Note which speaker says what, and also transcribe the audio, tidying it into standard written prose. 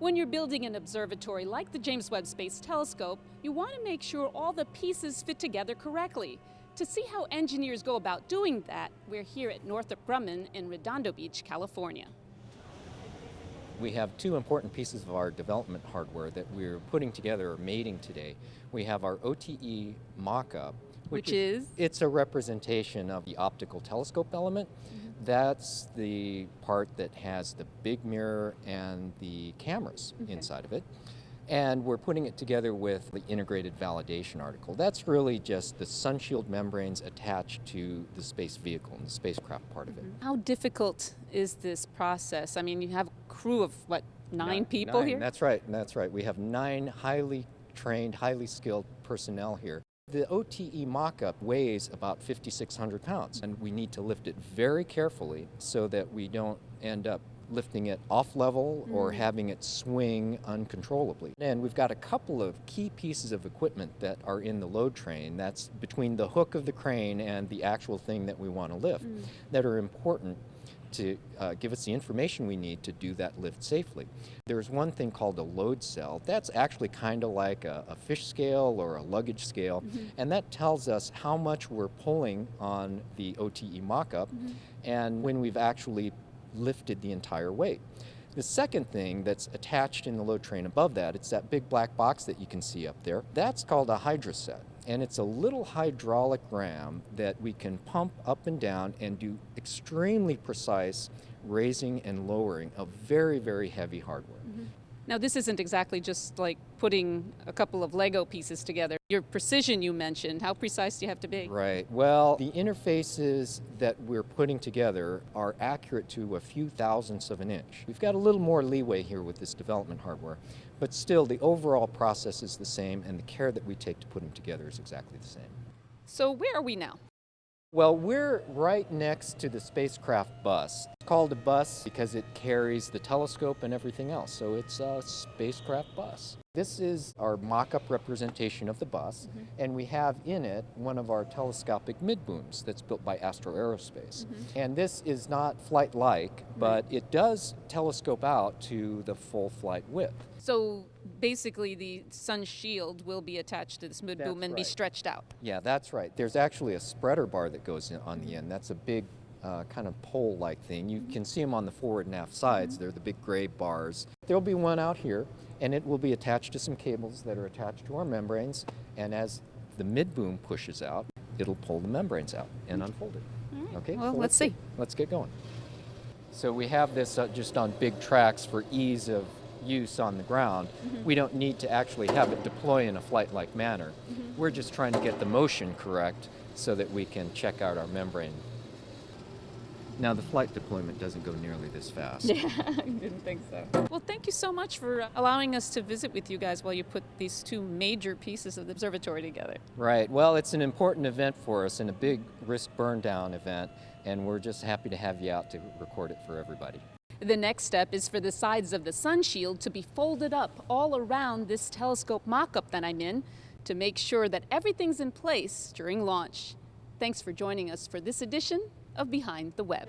Speaker 1: When you're building an observatory like the James Webb Space Telescope, you want to make sure all the pieces fit together correctly. To see how engineers go about doing that, we're here at Northrop Grumman in Redondo Beach, California.
Speaker 2: We have two important pieces of our development hardware that we're putting together or mating today. We have our OTE mock-up,
Speaker 1: Which is?
Speaker 2: It's a representation of the optical telescope element. That's the part that has the big mirror and the cameras inside of it. And we're putting it together with the integrated validation article. That's really just the sunshield membranes attached to the space vehicle and the spacecraft part of it.
Speaker 1: How difficult is this process? I mean, you have a crew of, what, nine people here?
Speaker 2: That's right, that's right. We have 9 highly trained, highly skilled personnel here. The OTE mock-up weighs about 5,600 pounds, and we need to lift it very carefully so that we don't end up lifting it off level or having it swing uncontrollably. And we've got a couple of key pieces of equipment that are in the load train, that's between the hook of the crane and the actual thing that we want to lift, that are important to give us the information we need to do that lift safely. There's one thing called a load cell. That's actually kind of like a fish scale or a luggage scale, and that tells us how much we're pulling on the OTE mock-up and when we've actually lifted the entire weight. The second thing that's attached in the load train above that, it's that big black box that you can see up there. That's called a hydroset, and it's a little hydraulic ram that we can pump up and down and do extremely precise raising and lowering of very, very heavy hardware.
Speaker 1: Now, this isn't exactly just like putting a couple of Lego pieces together. Your precision you mentioned, how precise do you have to be?
Speaker 2: Right. Well, the interfaces that we're putting together are accurate to a few thousandths of an inch. We've got a little more leeway here with this development hardware, but still the overall process is the same and the care that we take to put them together is exactly the same.
Speaker 1: So where are we now?
Speaker 2: Well, we're right next to the spacecraft bus. It's called a bus because it carries the telescope and everything else, so it's a spacecraft bus. This is our mock-up representation of the bus, and we have in it one of our telescopic mid-booms that's built by Astro Aerospace. And this is not flight-like, but it does telescope out to the full flight width.
Speaker 1: So basically the sun shield will be attached to this mid-boom and be stretched out.
Speaker 2: Yeah, that's right. There's actually a spreader bar that goes in on the end. That's a big kind of pole-like thing. You can see them on the forward and aft sides. They're the big gray bars. There'll be one out here, and it will be attached to some cables that are attached to our membranes. And as the mid-boom pushes out, it'll pull the membranes out and unfold it. Okay,
Speaker 1: well,
Speaker 2: so
Speaker 1: let's see.
Speaker 2: Let's get going. So we have this just on big tracks for ease of use on the ground. We don't need to actually have it deploy in a flight-like manner. We're just trying to get the motion correct so that we can check out our membrane. Now, the flight deployment doesn't go nearly this fast.
Speaker 1: Yeah, I didn't think so. Well, thank you so much for allowing us to visit with you guys while you put these two major pieces of the observatory together.
Speaker 2: Right. Well, it's an important event for us and a big risk burn down event, and we're just happy to have you out to record it for everybody.
Speaker 1: The next step is for the sides of the sun shield to be folded up all around this telescope mock-up that I'm in to make sure that everything's in place during launch. Thanks for joining us for this edition of Behind the Web.